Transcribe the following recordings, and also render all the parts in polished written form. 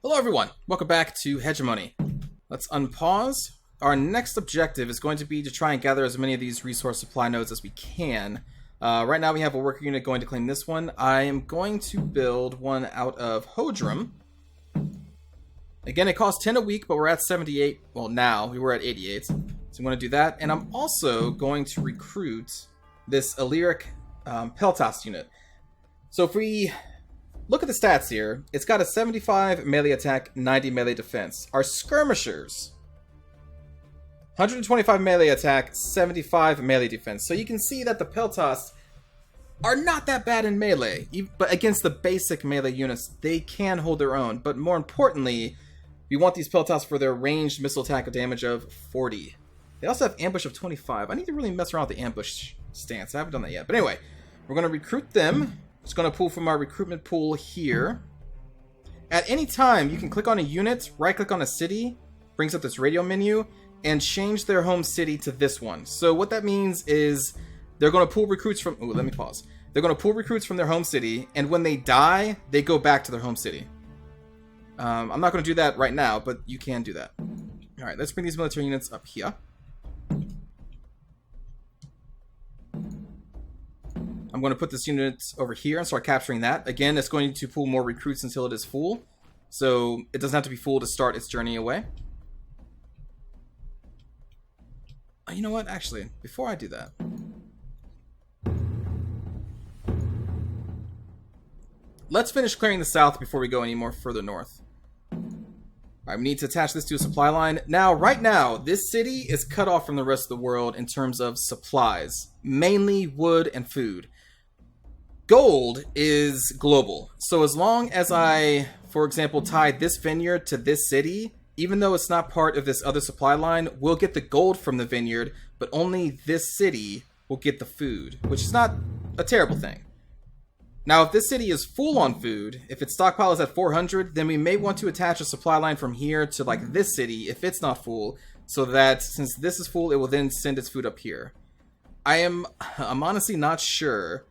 Hello everyone, welcome back to Hegemony. Let's unpause. Our next objective is going to be to try and gather as many of these resource supply nodes as we can. Right now we have a worker unit going to claim this one. I am going to build one out of Hodrum. Again, it costs 10 a week, but we're at 78. Well, now we were at 88. So I'm going to do that. And I'm also going to recruit this Illyric Peltas unit. So if we look at the stats here, it's got a 75 melee attack, 90 melee defense. Our skirmishers, 125 melee attack, 75 melee defense. So you can see that the Peltas are not that bad in melee. But against the basic melee units, they can hold their own. But more importantly, we want these Peltas for their ranged missile attack damage of 40. They also have ambush of 25. I need to really mess around with the ambush stance. I haven't done that yet. But anyway, we're going to recruit them. It's going to pull from our recruitment pool here. At any time, you can click on a unit, right-click on a city, brings up this radio menu, and change their home city to this one. So what that means is they're going to pull recruits from... Ooh, let me pause. They're going to pull recruits from their home city, and when they die, they go back to their home city. I'm not going to do that right now, but you can do that. All right, let's bring these military units up here. I'm going to put this unit over here and start capturing that. Again, it's going to pull more recruits until it is full. So it doesn't have to be full to start its journey away. You know what? Actually, before I do that, let's finish clearing the south before we go any more further north. Alright, we need to attach this to a supply line. Now, right now, this city is cut off from the rest of the world in terms of supplies. Mainly wood and food. Gold is global. So as long as I, for example, tie this vineyard to this city, even though it's not part of this other supply line, we'll get the gold from the vineyard, but only this city will get the food, which is not a terrible thing. Now, if this city is full on food, if its stockpile is at 400, then we may want to attach a supply line from here to like this city if it's not full, so that since this is full, it will then send its food up here. I'm honestly not sure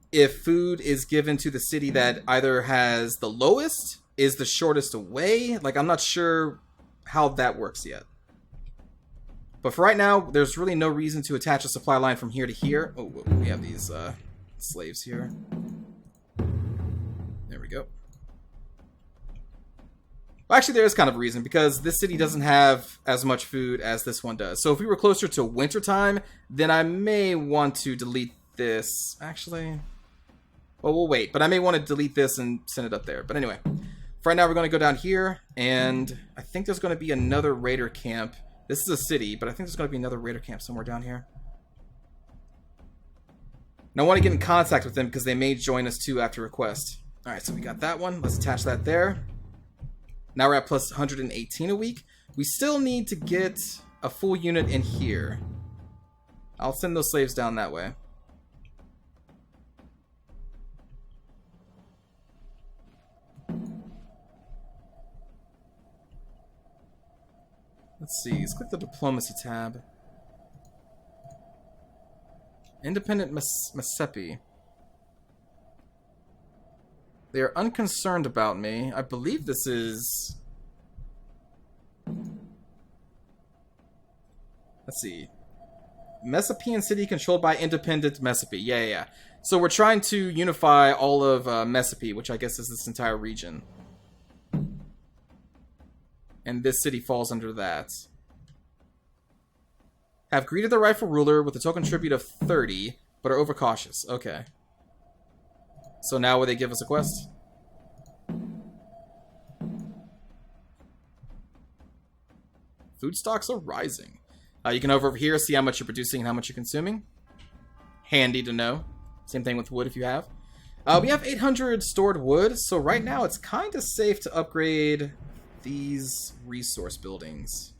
if food is given to the city that either has the lowest, is the shortest away. Like, I'm not sure how that works yet. But for right now, there's really no reason to attach a supply line from here to here. Oh, we have these slaves here. There we go. Well, actually, there is kind of a reason, because this city doesn't have as much food as this one does. So if we were closer to wintertime, then I may want to delete this. Actually, well, we'll wait. But I may want to delete this and send it up there. But anyway, for right now, we're going to go down here. And I think there's going to be another raider camp. This is a city, but I think there's going to be another raider camp somewhere down here. And I want to get in contact with them because they may join us too after request. Alright, so we got that one. Let's attach that there. Now we're at plus 118 a week. We still need to get a full unit in here. I'll send those slaves down that way. Let's see. Let's click the diplomacy tab. Independent Masepi. They are unconcerned about me. I believe this is... Let's see. Mesopian city controlled by independent Mesopi. Yeah. So we're trying to unify all of Mesopi, which I guess is this entire region. And this city falls under that. Have greeted the rightful ruler with a token tribute of 30, but are overcautious. Okay. So now will they give us a quest? Food stocks are rising. You can over here see how much you're producing and how much you're consuming. Handy to know. Same thing with wood if you have. We have 800 stored wood, so right now it's kind of safe to upgrade these resource buildings.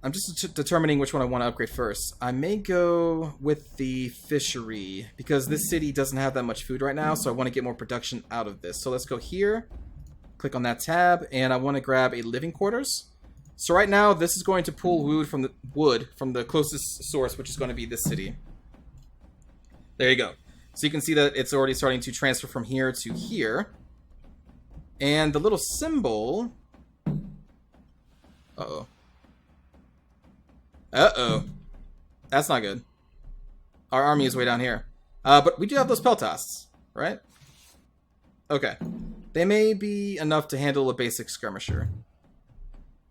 I'm just determining which one I want to upgrade first. I may go with the fishery, because this city doesn't have that much food right now, so I want to get more production out of this. So let's go here, click on that tab, and I want to grab a living quarters. So right now, this is going to pull wood from the closest source, which is going to be this city. There you go. So you can see that it's already starting to transfer from here to here. And the little symbol... Uh-oh. Uh-oh. That's not good. Our army is way down here. But we do have those peltasts, right? Okay. They may be enough to handle a basic skirmisher.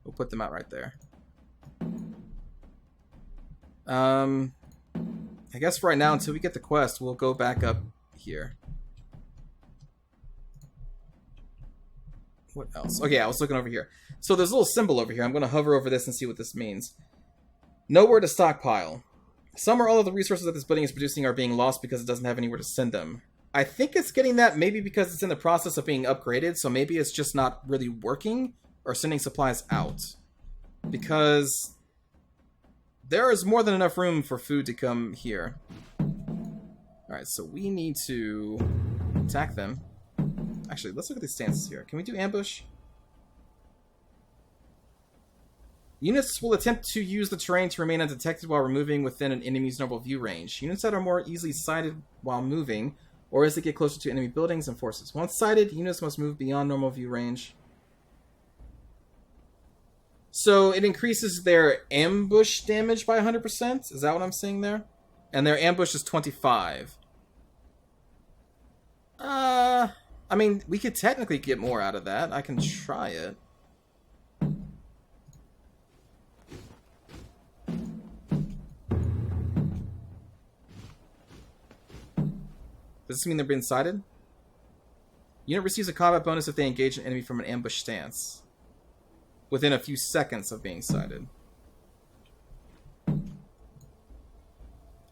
We'll put them out right there. I guess for right now, until we get the quest, we'll go back up here. What else? Okay, I was looking over here. So there's a little symbol over here. I'm going to hover over this and see what this means. Nowhere to stockpile. Some or all of the resources that this building is producing are being lost because it doesn't have anywhere to send them. I think it's getting that maybe because it's in the process of being upgraded, so maybe it's just not really working or sending supplies out. Because there is more than enough room for food to come here. Alright, so we need to attack them. Actually, let's look at these stances here. Can we do ambush? Units will attempt to use the terrain to remain undetected while removing within an enemy's normal view range. Units that are more easily sighted while moving, or as they get closer to enemy buildings and forces. Once sighted, units must move beyond normal view range. So it increases their ambush damage by 100%? Is that what I'm seeing there? And their ambush is 25. I mean, we could technically get more out of that. I can try it. Does this mean they're being sighted? Unit receives a combat bonus if they engage an enemy from an ambush stance within a few seconds of being sighted.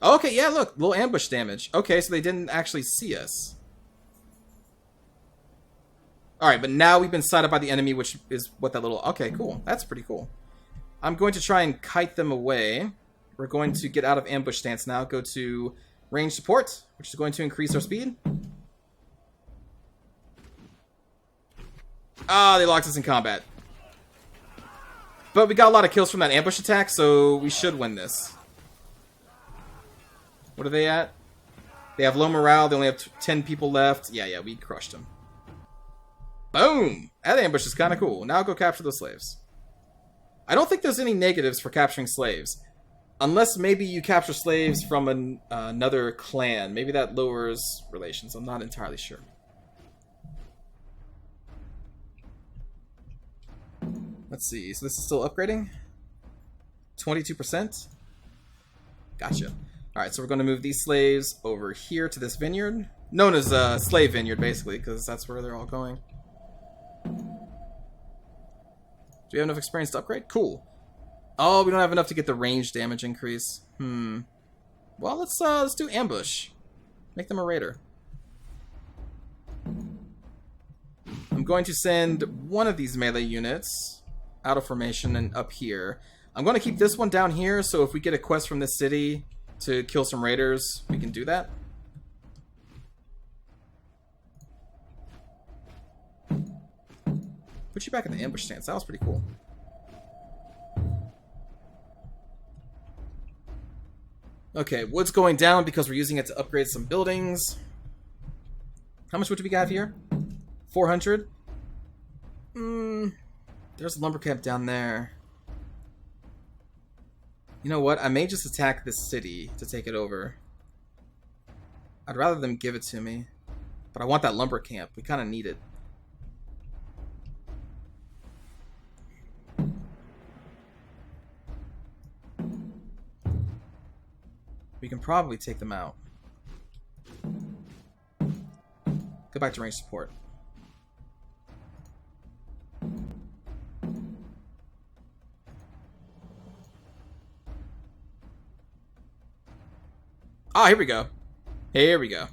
Okay, yeah, look, little ambush damage. Okay, so they didn't actually see us. Alright, but now we've been sighted by the enemy, which is what that little... Okay, cool. That's pretty cool. I'm going to try and kite them away. We're going to get out of ambush stance now. Go to range support, which is going to increase our speed. Ah, they locked us in combat. But we got a lot of kills from that ambush attack, so we should win this. What are they at? They have low morale. They only have 10 people left. Yeah, we crushed them. Boom! That ambush is kind of cool. Now go capture the slaves. I don't think there's any negatives for capturing slaves. Unless maybe you capture slaves from another clan. Maybe that lowers relations. I'm not entirely sure. Let's see. So this is still upgrading? 22%? Gotcha. Alright, so we're going to move these slaves over here to this vineyard. Known as Slave Vineyard, basically, because that's where they're all going. Do we have enough experience to upgrade? Cool. Oh, we don't have enough to get the range damage increase. Well, let's do ambush. Make them a raider. I'm going to send one of these melee units out of formation and up here. I'm going to keep this one down here, so if we get a quest from this city to kill some raiders, we can do that. Put you back in the ambush stance. That was pretty cool. Okay, wood's going down because we're using it to upgrade some buildings. How much wood do we got here? 400? There's a lumber camp down there. You know what? I may just attack this city to take it over. I'd rather them give it to me. But I want that lumber camp. We kind of need it. We can probably take them out. Go back to range support. Ah, here we go. Here we go.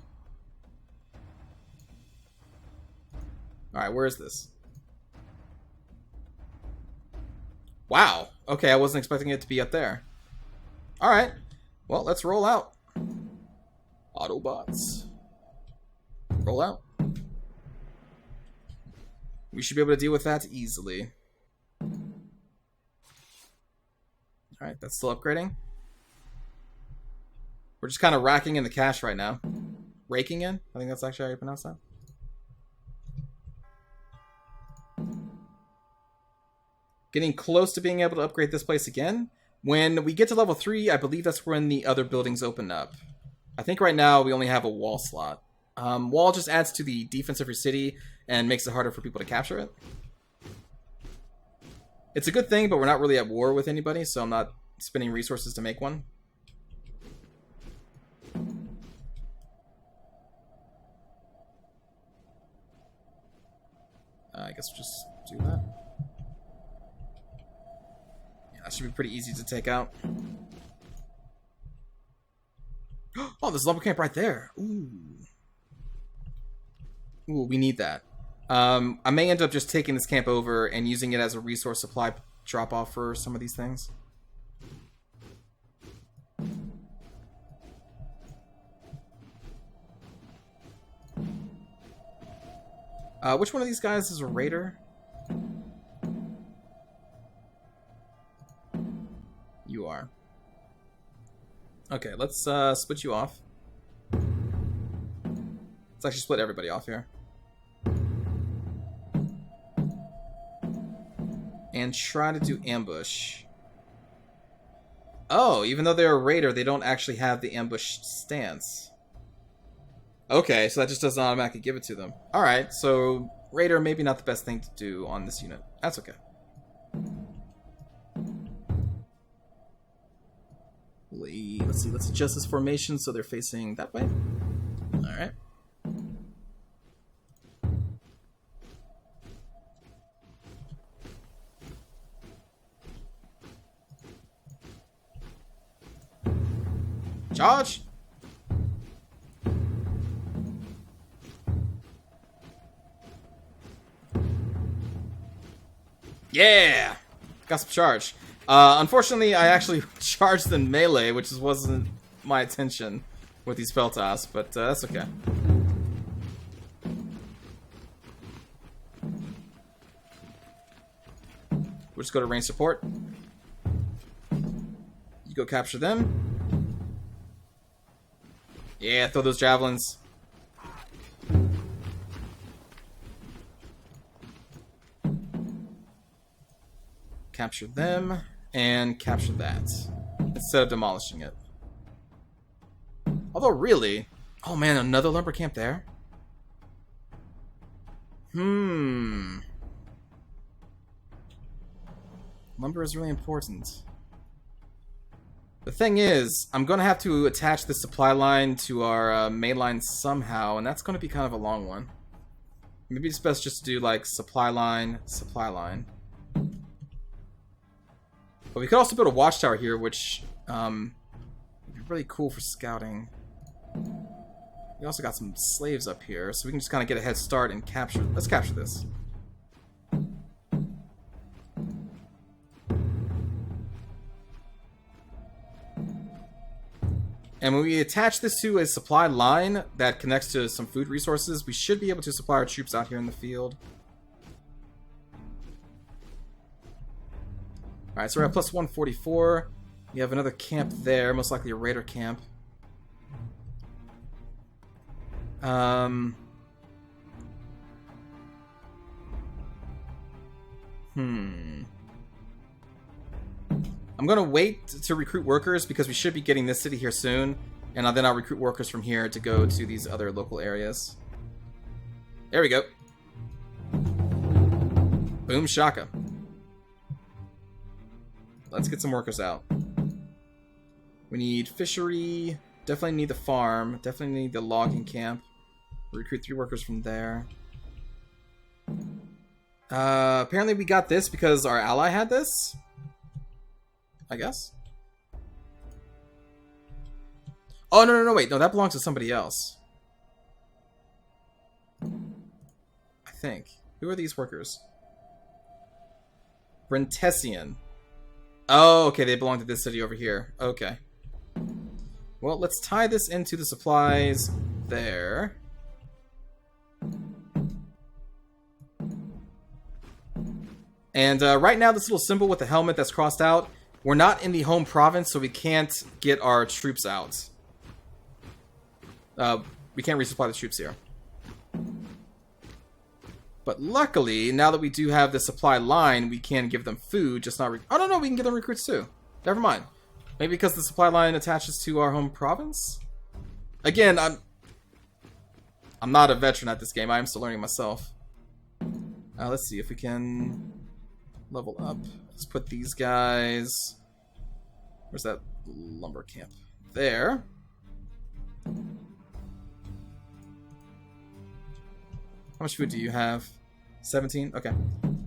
Alright, where is this? Wow. Okay, I wasn't expecting it to be up there. Alright. Well, let's roll out. Autobots. Roll out. We should be able to deal with that easily. Alright, that's still upgrading. We're just kind of racking in the cash right now. Raking in? I think that's actually how you pronounce that. Getting close to being able to upgrade this place again. When we get to level 3, I believe that's when the other buildings open up. I think right now we only have a wall slot. Wall just adds to the defense of your city and makes it harder for people to capture it. It's a good thing, but we're not really at war with anybody, so I'm not spending resources to make one. I guess we'll just do that. Yeah, that should be pretty easy to take out. Oh, there's a lumber camp right there. Ooh. Ooh, we need that. I may end up just taking this camp over and using it as a resource supply drop-off for some of these things. Which one of these guys is a raider? You are. Okay, let's split you off. Let's actually split everybody off here. And try to do ambush. Oh, even though they're a raider, they don't actually have the ambush stance. Okay, so that just doesn't automatically give it to them. Alright, so raider maybe not the best thing to do on this unit. That's okay. Let's see, let's adjust this formation so they're facing that way. Alright. Charge! Yeah! Got some charge. Unfortunately, I actually charged in melee, which wasn't my intention with these Peltas, but that's okay. We'll just go to range support. You go capture them. Yeah, throw those javelins. Capture them, and capture that, instead of demolishing it. Although, really... Oh man, another lumber camp there? Lumber is really important. The thing is, I'm going to have to attach the supply line to our main line somehow, and that's going to be kind of a long one. Maybe it's best just to do, like, supply line, supply line. But we could also build a watchtower here, which would be really cool for scouting. We also got some slaves up here, so we can just kind of get a head start and capture... Let's capture this. And when we attach this to a supply line that connects to some food resources, we should be able to supply our troops out here in the field. Alright, so we're at plus 144. We have another camp there, most likely a raider camp. I'm going to wait to recruit workers because we should be getting this city here soon. And then I'll recruit workers from here to go to these other local areas. There we go. Boom shaka. Let's get some workers out. We need fishery. Definitely need the farm. Definitely need the logging camp. Recruit 3 workers from there. Apparently we got this because our ally had this. I guess. Oh, no, wait. No, that belongs to somebody else. I think. Who are these workers? Brentessian. Oh, okay, they belong to this city over here. Okay. Well, let's tie this into the supplies there. And right now, this little symbol with the helmet that's crossed out, we're not in the home province, so we can't get our troops out. We can't resupply the troops here. But luckily, now that we do have the supply line, we can give them food, just not... Oh, no, we can give them recruits too. Never mind. Maybe because the supply line attaches to our home province? Again, I'm not a veteran at this game. I am still learning myself. Let's see if we can level up. Let's put these guys... Where's that lumber camp? There. How much food do you have? 17? Okay.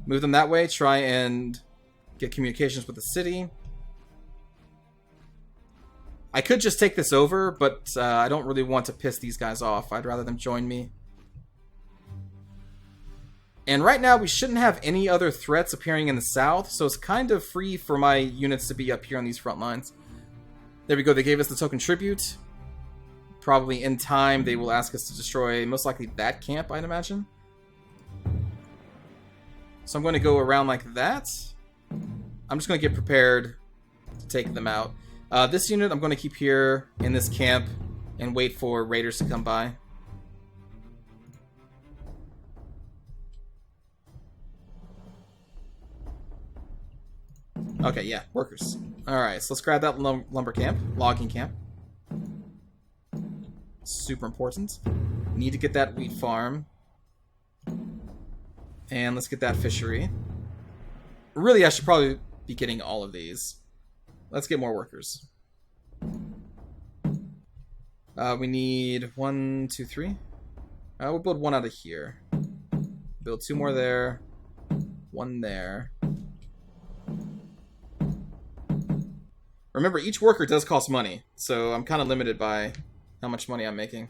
Move them that way. Try and get communications with the city. I could just take this over, but I don't really want to piss these guys off. I'd rather them join me. And right now, we shouldn't have any other threats appearing in the south, so it's kind of free for my units to be up here on these front lines. There we go. They gave us the token tribute. Probably in time, they will ask us to destroy, most likely, that camp, I'd imagine. So I'm going to go around like that. I'm just going to get prepared to take them out. This unit I'm going to keep here in this camp and wait for raiders to come by. Okay, yeah, workers. Alright, so let's grab that lumber camp, logging camp. Super important. Need to get that wheat farm. And let's get that fishery. Really, I should probably be getting all of these. Let's get more workers. We need 1, 2, 3. We'll build one out of here. Build 2 more there. 1 there. Remember, each worker does cost money, so I'm kind of limited by how much money I'm making.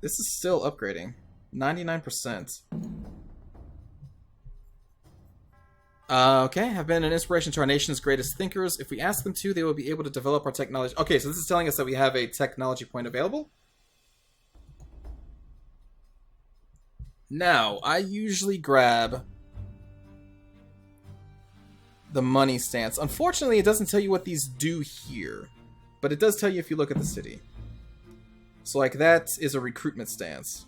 This is still upgrading. 99%. Okay, have been an inspiration to our nation's greatest thinkers. If we ask them to, they will be able to develop our technology. Okay, so this is telling us that we have a technology point available. Now, I usually grab the money stance. Unfortunately, it doesn't tell you what these do here, but it does tell you if you look at the city. So, like, that is a recruitment stance.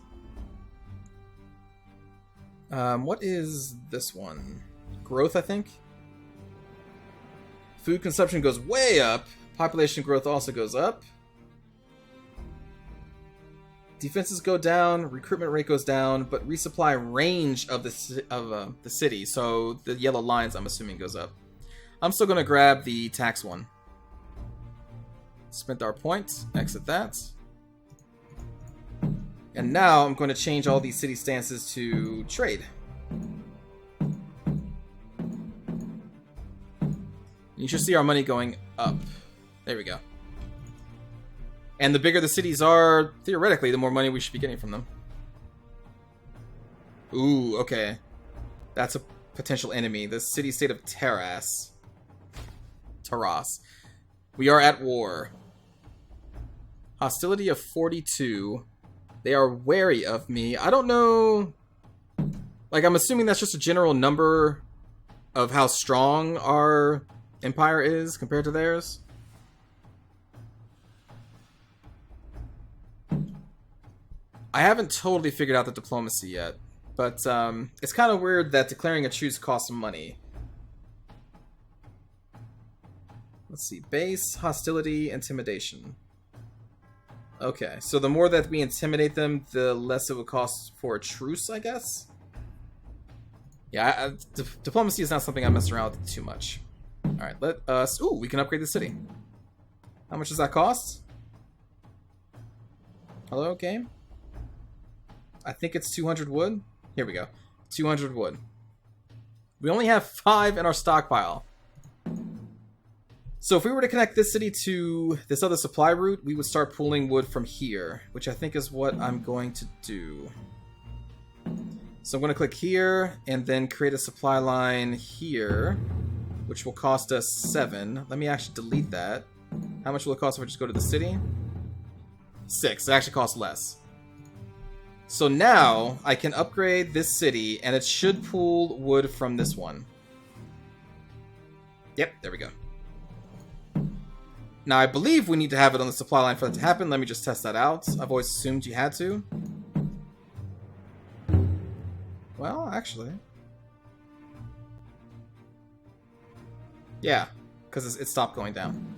What is this one? Growth, I think? Food consumption goes way up. Population growth also goes up. Defenses go down. Recruitment rate goes down. But resupply range of the city, so the yellow lines, I'm assuming, goes up. I'm still going to grab the tax one. Spent our point. Exit that. And now I'm going to change all these city stances to trade. You should see our money going up. There we go. And the bigger the cities are, theoretically, the more money we should be getting from them. Ooh, okay. That's a potential enemy. The city-state of Taras. We are at war. Hostility of 42. They are wary of me. I don't know... Like, I'm assuming that's just a general number of how strong our empire is compared to theirs. I haven't totally figured out the diplomacy yet, but it's kind of weird that declaring a truce costs money. Let's see. Base, hostility, intimidation. Okay, so the more that we intimidate them, the less it would cost for a truce, I guess? Yeah, diplomacy is not something I mess around with too much. Alright, let us... Ooh, we can upgrade the city. How much does that cost? Hello, game? I think it's 200 wood. Here we go. 200 wood. We only have 5 in our stockpile. So if we were to connect this city to this other supply route, we would start pulling wood from here, which I think is what I'm going to do. So I'm going to click here and then create a supply line here, which will cost us 7. Let me actually delete that. How much will it cost if I just go to the city? 6. It actually costs less. So now I can upgrade this city and it should pull wood from this one. Yep, there we go. Now I believe we need to have it on the supply line for that to happen. Let me just test that out. I've always assumed you had to. Well, actually. Yeah, because it stopped going down.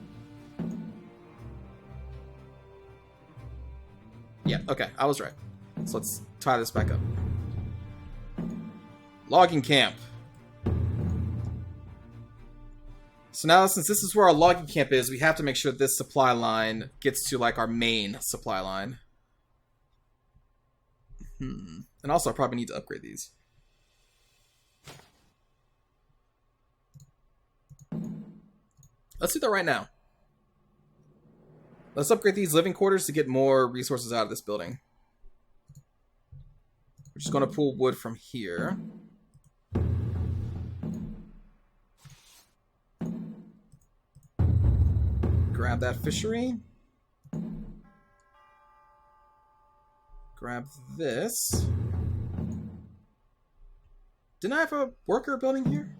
Yeah, okay, I was right. So let's tie this back up. Logging camp. So now, since this is where our logging camp is, we have to make sure this supply line gets to, like, our main supply line. And also, I probably need to upgrade these. Let's do that right now. Let's upgrade these living quarters to get more resources out of this building. We're just going to pull wood from here. Grab that fishery. Grab this. Didn't I have a worker building here?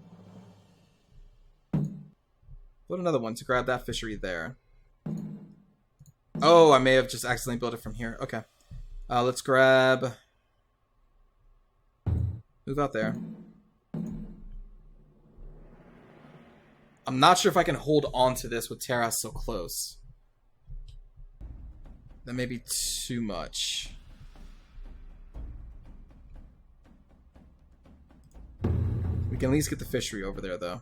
Build another one to grab that fishery there. Oh, I may have just accidentally built it from here. Okay. Let's grab... Move out there. I'm not sure if I can hold on to this with terrace so close. That may be too much. We can at least get the fishery over there, though.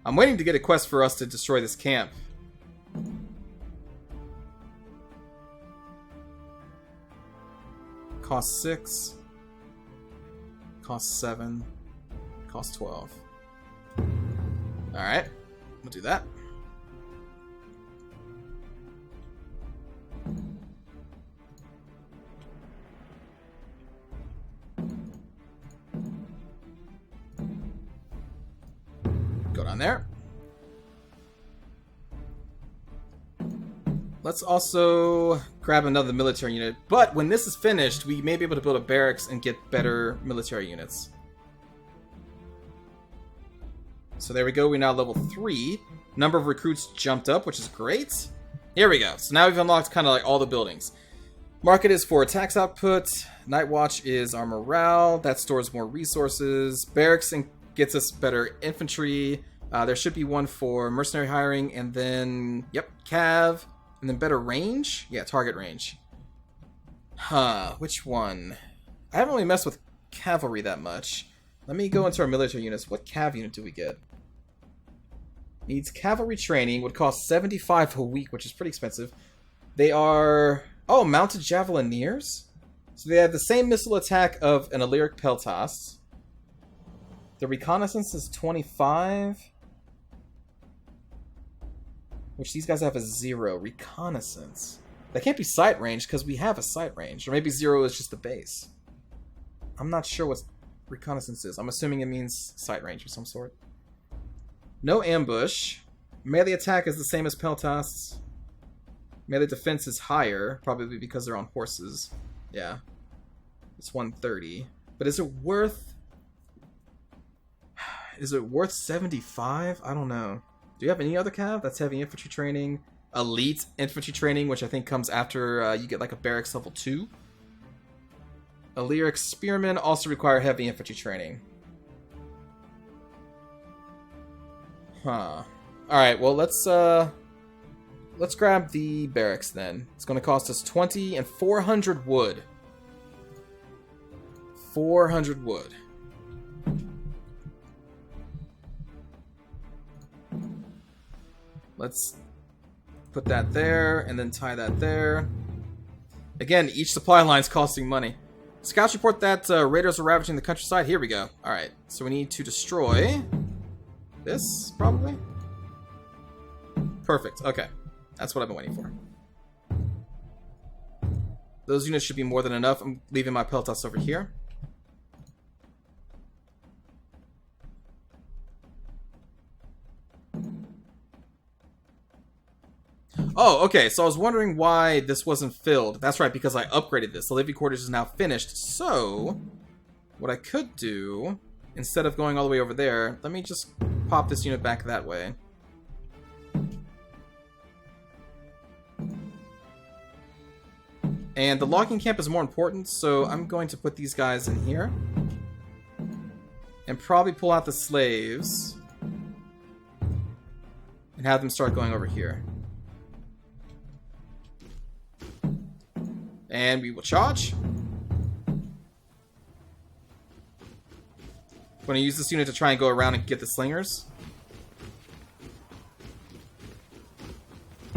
I'm waiting to get a quest for us to destroy this camp. Cost 6. Cost 7. Cost 12. Alright. We'll do that. Go down there. Let's also grab another military unit. But when this is finished, we may be able to build a barracks and get better military units. So there we go. We're now level 3. Number of recruits jumped up, which is great. Here we go. So now we've unlocked kind of like all the buildings. Market is for tax output. Night Watch is our morale. That stores more resources. Barracks gets us better infantry. There should be one for mercenary hiring. And then, yep, cav. And then better range? Yeah, target range. Which one? I haven't really messed with cavalry that much. Let me go into our military units. What cav unit do we get? Needs cavalry training. Would cost 75 a week, which is pretty expensive. They are... Oh, mounted javelineers? So they have the same missile attack of an Illyric Peltas. The reconnaissance is 25. Which these guys have a 0. Reconnaissance. That can't be sight range because we have a sight range. Or maybe 0 is just the base. I'm not sure what reconnaissance is. I'm assuming it means sight range of some sort. No ambush. Melee attack is the same as Peltas. Melee defense is higher, probably because they're on horses. Yeah. It's 130. But is it worth... Is it worth 75? I don't know. Do you have any other cav that's heavy infantry training? Elite infantry training, which I think comes after you get like a barracks level 2. Illyric spearmen also require heavy infantry training. Huh. Alright, well let's grab the barracks then. It's gonna cost us 20 and 400 wood. 400 wood. Let's put that there, and then tie that there. Again, each supply line is costing money. Scouts report that raiders are ravaging the countryside. Here we go. Alright, so we need to destroy this, probably? Perfect, okay. That's what I've been waiting for. Those units should be more than enough. I'm leaving my Peltas over here. Oh, okay, so I was wondering why this wasn't filled. That's right, because I upgraded this. The living quarters is now finished, so... What I could do, instead of going all the way over there, let me just pop this unit back that way. And the logging camp is more important, so I'm going to put these guys in here. And probably pull out the slaves. And have them start going over here. And we will charge. I'm going to use this unit to try and go around and get the slingers.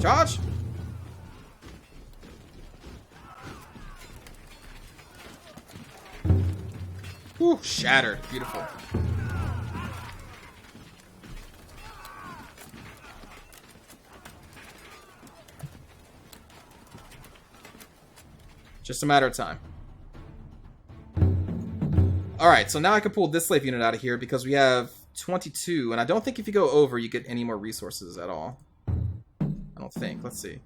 Charge! Whew, shattered. Beautiful. Just a matter of time. Alright, so now I can pull this slave unit out of here because we have 22, and I don't think if you go over, you get any more resources at all. I don't think. Let's see.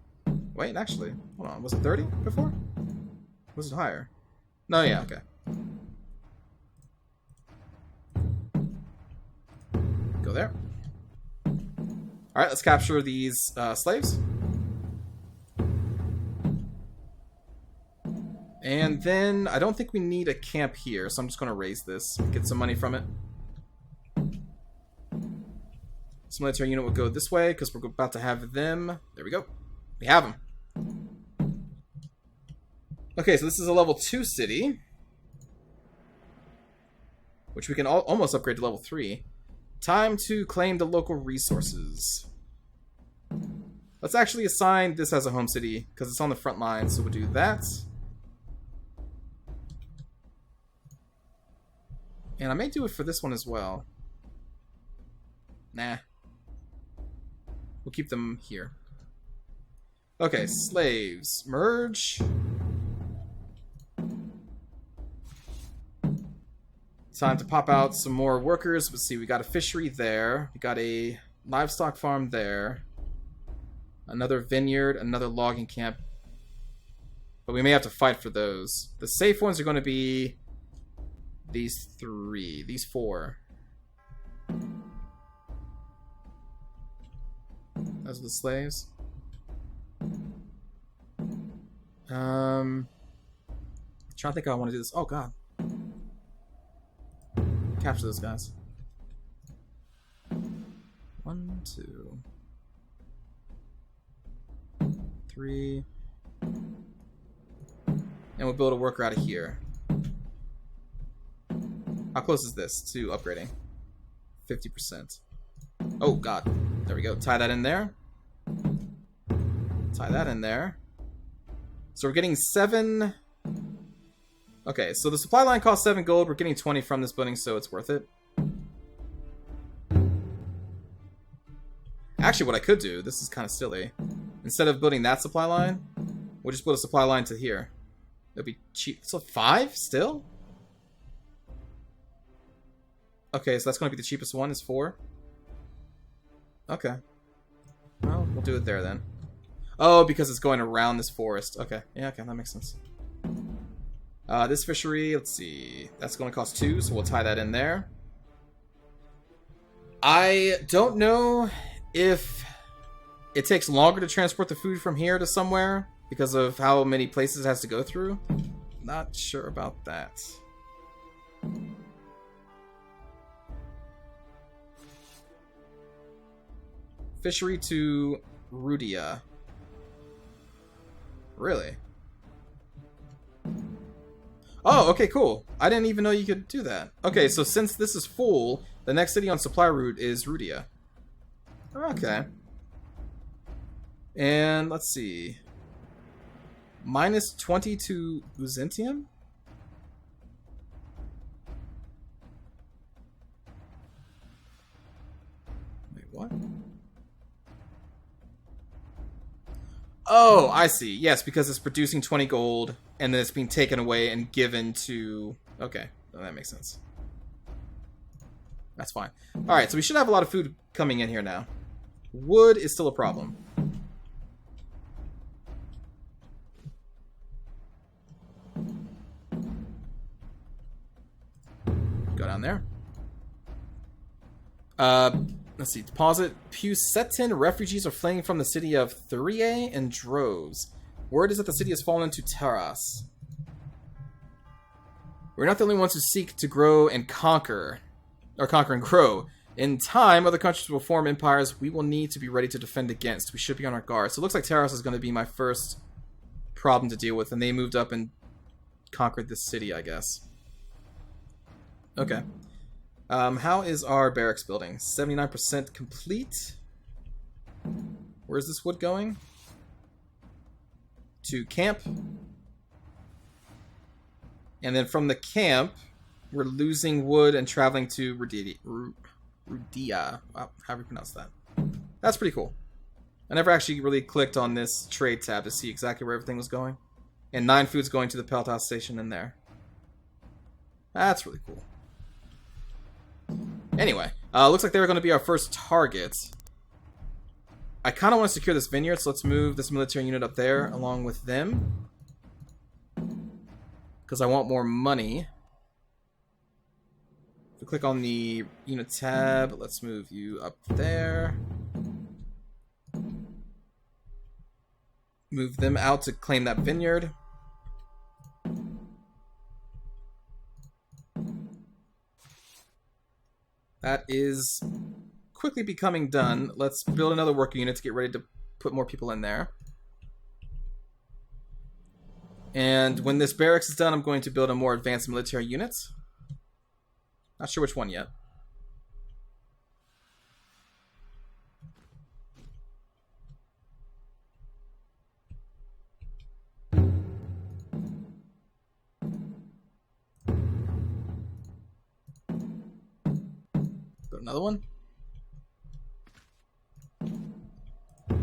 Wait, actually. Hold on. Was it 30 before? Was it higher? No, yeah, okay. Go there. Alright, let's capture these slaves. And then, I don't think we need a camp here, so I'm just going to raise this. Get some money from it. This military unit will go this way, because we're about to have them. There we go. We have them. Okay, so this is a level 2 city. Which we can almost upgrade to level 3. Time to claim the local resources. Let's actually assign this as a home city, because it's on the front line, so we'll do that. And I may do it for this one as well. Nah. We'll keep them here. Okay, slaves. Merge. Time to pop out some more workers. Let's see, we got a fishery there. We got a livestock farm there. Another vineyard, another logging camp. But we may have to fight for those. The safe ones are going to be these 3. These 4. Those are the slaves. I'm trying to think how I want to do this. Oh, God. Capture those guys. 1, 2, 3. And we'll build a worker out of here. How close is this to upgrading? 50%. Oh, God. There we go. Tie that in there. Tie that in there. So we're getting 7... Okay, so the supply line costs 7 gold. We're getting 20 from this building, so it's worth it. Actually, what I could do, this is kind of silly. Instead of building that supply line, we'll just build a supply line to here. It'll be cheap. So 5 still? Okay, so that's going to be the cheapest one, is 4. Okay. Well, we'll do it there then. Oh, because it's going around this forest. Okay, yeah, okay, that makes sense. This fishery, let's see. That's going to cost 2, so we'll tie that in there. I don't know if it takes longer to transport the food from here to somewhere because of how many places it has to go through. Not sure about that. Fishery to Rudia. Really? Oh, okay, cool. I didn't even know you could do that. Okay, so since this is full, the next city on supply route is Rudia. Okay. And let's see. Minus 20 to Uzentium? Wait, what? Oh, I see. Yes, because it's producing 20 gold, and then it's being taken away and given to... Okay, well, that makes sense. That's fine. Alright, so we should have a lot of food coming in here now. Wood is still a problem. Go down there. Let's see. Deposit. Pusetin refugees are fleeing from the city of Thurie in droves. Word is that the city has fallen into Taras. We're not the only ones who seek to grow and conquer. Or conquer and grow. In time, other countries will form empires we will need to be ready to defend against. We should be on our guard. So it looks like Taras is going to be my first problem to deal with. And they moved up and conquered this city, I guess. Okay. How is our barracks building? 79% complete. Where's this wood going? To camp. And then from the camp, we're losing wood and traveling to Rudia. Wow, how do you pronounce that? That's pretty cool. I never actually really clicked on this trade tab to see exactly where everything was going. And 9 food's going to the Peltas station in there. That's really cool. Anyway, looks like they were going to be our first target. I kind of want to secure this vineyard, so let's move this military unit up there along with them. Because I want more money. If we click on the unit tab, let's move you up there. Move them out to claim that vineyard. That is quickly becoming done. Let's build another worker unit to get ready to put more people in there. And when this barracks is done, I'm going to build a more advanced military unit. Not sure which one yet. Build another one.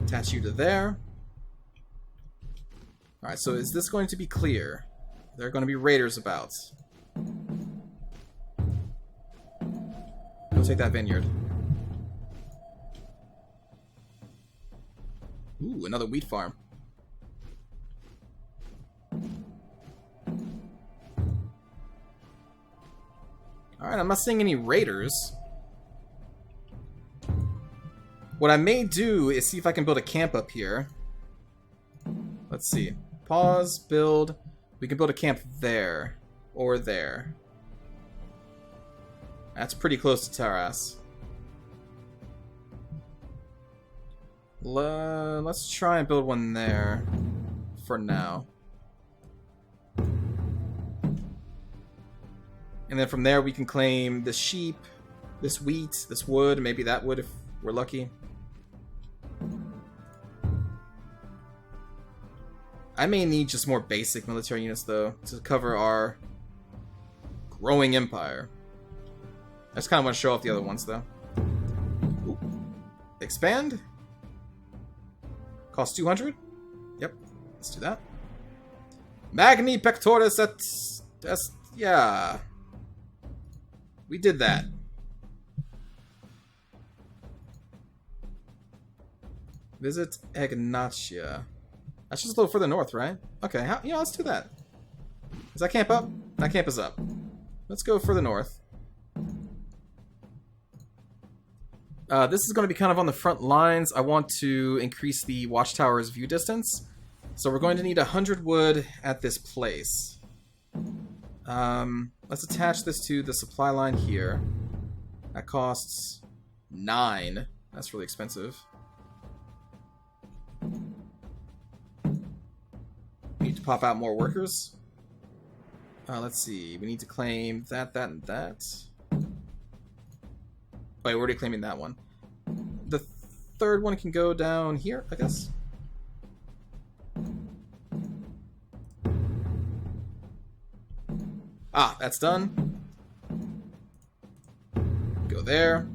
Attach you to there. Alright, so is this going to be clear? There are going to be raiders about. Go take that vineyard. Ooh, another wheat farm. Alright, I'm not seeing any raiders. What I may do is see if I can build a camp up here. Let's see. Pause, build. We can build a camp there. Or there. That's pretty close to Taras. Let's try and build one there. For now. And then from there we can claim this sheep, this wheat, this wood, maybe that wood if we're lucky. I may need just more basic military units, though, to cover our growing empire. I just kind of want to show off the other ones, though. Ooh. Expand? Cost 200? Yep, let's do that. Magni pectoris et... yeah. We did that. Visit Egnatia. That's just a little further north, right? Okay, let's do that. Is that camp up? That camp is up. Let's go further north. This is going to be kind of on the front lines. I want to increase the watchtower's view distance. So we're going to need 100 wood at this place. Let's attach this to the supply line here. That costs 9. That's really expensive. We need to pop out more workers. Let's see. We need to claim that, that, and that. Oh, we're already claiming that one. The third one can go down here, I guess. Ah, that's done. Go there.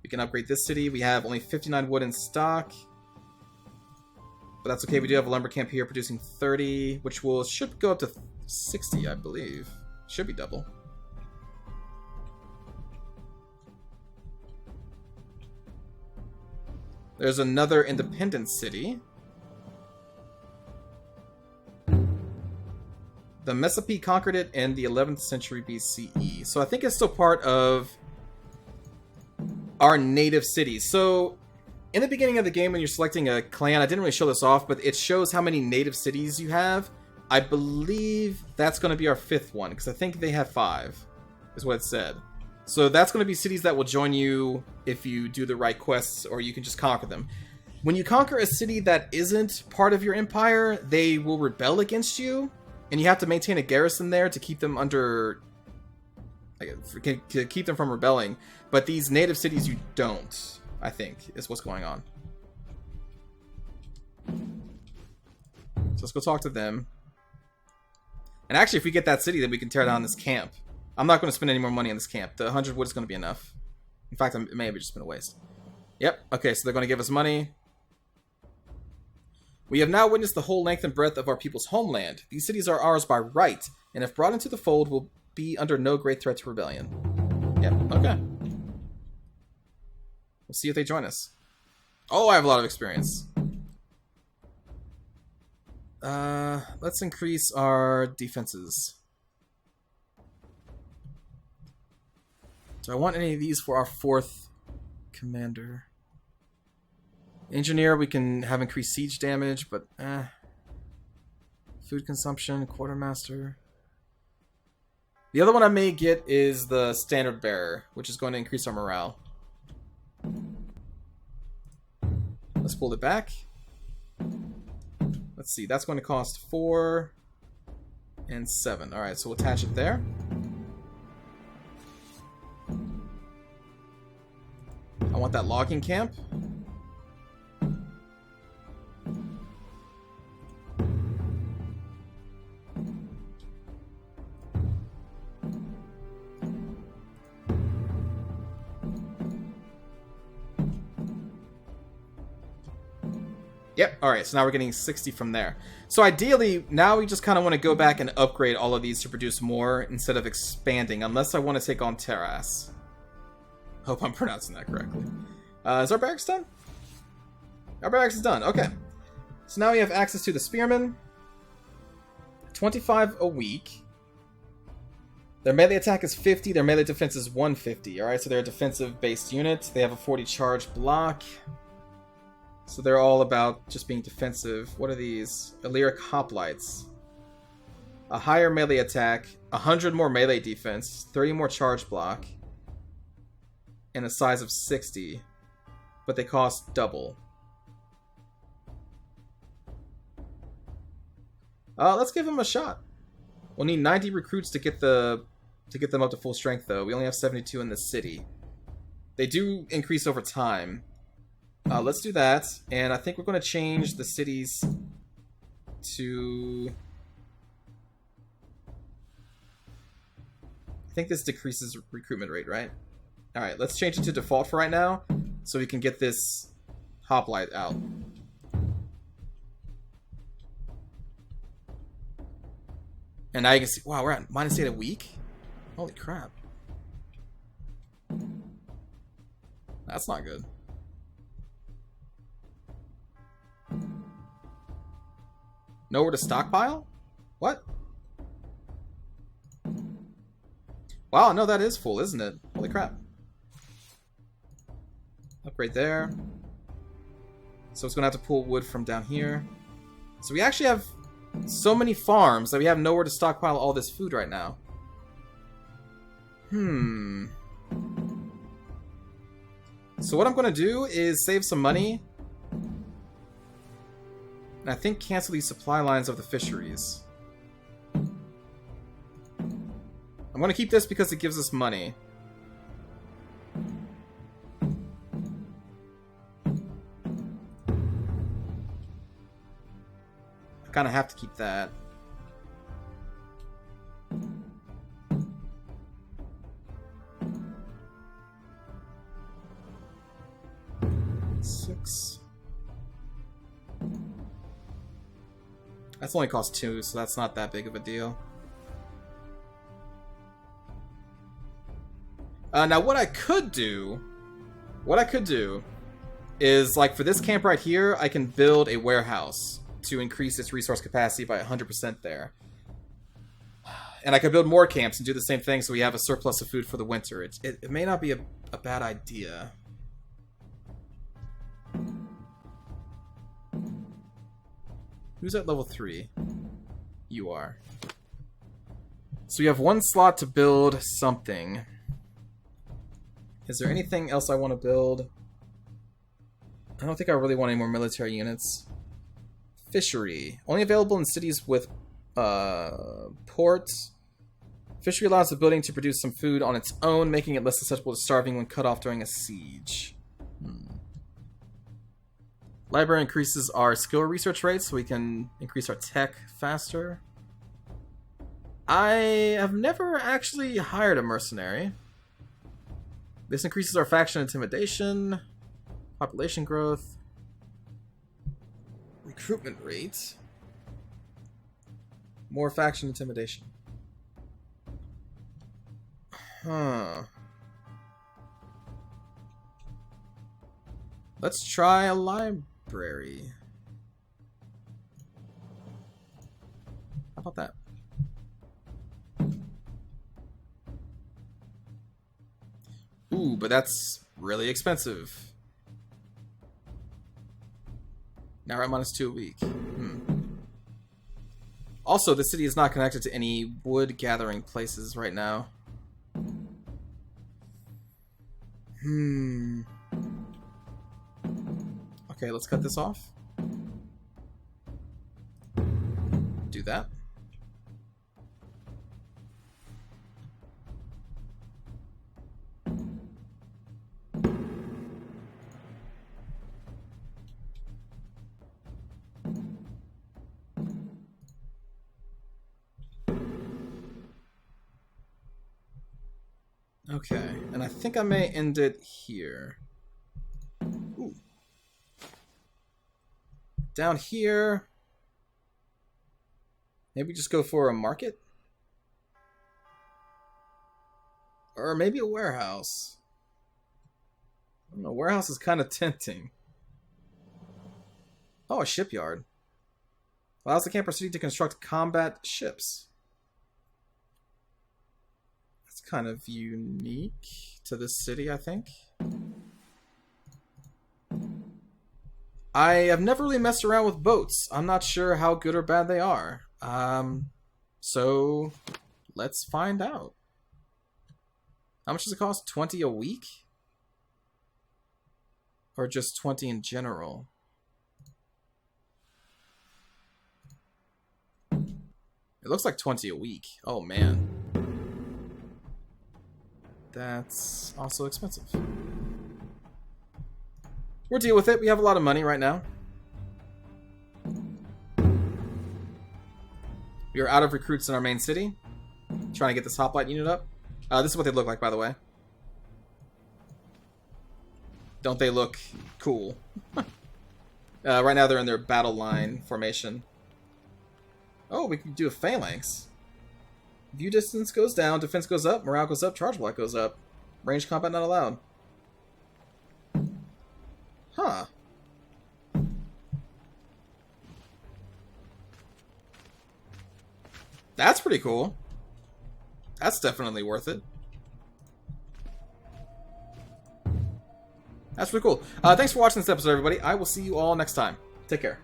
We can upgrade this city. We have only 59 wood in stock. But that's okay, we do have a lumber camp here producing 30, which should go up to 60, I believe. Should be double. There's another independent city. The Mesopi conquered it in the 11th century BCE. So I think it's still part of our native city. So In the beginning of the game when you're selecting a clan, I didn't really show this off, but it shows how many native cities you have. I believe that's going to be our 5th one, because I think they have 5, is what it said. So that's going to be cities that will join you if you do the right quests, or you can just conquer them. When you conquer a city that isn't part of your empire, they will rebel against you, and you have to maintain a garrison there to keep them under... to keep them from rebelling. But these native cities you don't, I think, is what's going on. So let's go talk to them. And actually, if we get that city, then we can tear down this camp. I'm not going to spend any more money on this camp. The 100 wood is going to be enough. In fact, it may have just been a waste. Yep, okay, so they're going to give us money. We have now witnessed the whole length and breadth of our people's homeland. These cities are ours by right, and if brought into the fold, will be under no great threat to rebellion. Yep, okay. We'll see if they join us. Oh, I have a lot of experience. Let's increase our defenses. Do I want any of these for our 4th commander? Engineer, we can have increased siege damage, but food consumption, quartermaster. The other one I may get is the standard bearer, which is going to increase our morale. Let's pull it back. Let's see, that's going to cost 4 and 7. Alright, so we'll attach it there. I want that logging camp. Yep, alright, so now we're getting 60 from there. So ideally, now we just kind of want to go back and upgrade all of these to produce more instead of expanding, unless I want to take on Terras. Hope I'm pronouncing that correctly. Is our barracks done? Our barracks is done, okay. So now we have access to the Spearmen. 25 a week. Their melee attack is 50, their melee defense is 150, alright? So they're a defensive-based unit. They have a 40 charge block. So they're all about just being defensive. What are these? Illyric Hoplites. A higher melee attack, 100 more melee defense, 30 more charge block, and a size of 60. But they cost double. Let's give them a shot. We'll need 90 recruits to get them up to full strength, though. We only have 72 in the city. They do increase over time. Let's do that, and I think we're going to change the cities to... I think this decreases recruitment rate, right? Alright, let's change it to default for right now, so we can get this hoplite out. And now you can see, wow, we're at -8 a week? Holy crap. That's not good. Nowhere to stockpile? What? Wow, no, that is full, isn't it? Holy crap. Upgrade there. So it's going to have to pull wood from down here. So we actually have so many farms that we have nowhere to stockpile all this food right now. So what I'm going to do is save some money. And I think cancel these supply lines of the fisheries. I'm going to keep this because it gives us money. I kind of have to keep that. Six. That's only cost 2, so that's not that big of a deal. Now what I could do is, like, for this camp right here, I can build a warehouse to increase its resource capacity by 100% there. And I could build more camps and do the same thing so we have a surplus of food for the winter. It may not be a bad idea. Who's at level 3? You are. So we have one slot to build something. Is there anything else I want to build? I don't think I really want any more military units. Fishery. Only available in cities with ports. Fishery allows the building to produce some food on its own, making it less susceptible to starving when cut off during a siege. Library increases our skill research rate so we can increase our tech faster. I have never actually hired a mercenary. This increases our faction intimidation, population growth, recruitment rate, more faction intimidation. Huh. Let's try a library. How about that? Ooh, but that's really expensive. Now we're at -2 a week. Also, the city is not connected to any wood gathering places right now. Okay, let's cut this off. Do that. Okay, and I think I may end it here. Ooh. Down here, maybe just go for a market? Or maybe a warehouse. I don't know, warehouse is kind of tempting. Oh, a shipyard. Allows the camper city to construct combat ships. That's kind of unique to this city, I think. I have never really messed around with boats. I'm not sure how good or bad they are. So let's find out. How much does it cost? 20 a week? Or just 20 in general? It looks like 20 a week. Oh man. That's also expensive. We'll deal with it. We have a lot of money right now. We are out of recruits in our main city. Trying to get this hoplite unit up. This is what they look like, by the way. Don't they look cool? Right now they're in their battle line formation. Oh, we can do a phalanx. View distance goes down, defense goes up, morale goes up, charge block goes up. Range combat not allowed. Huh. That's pretty cool. That's definitely worth it. That's pretty cool. Thanks for watching this episode, everybody. I will see you all next time. Take care.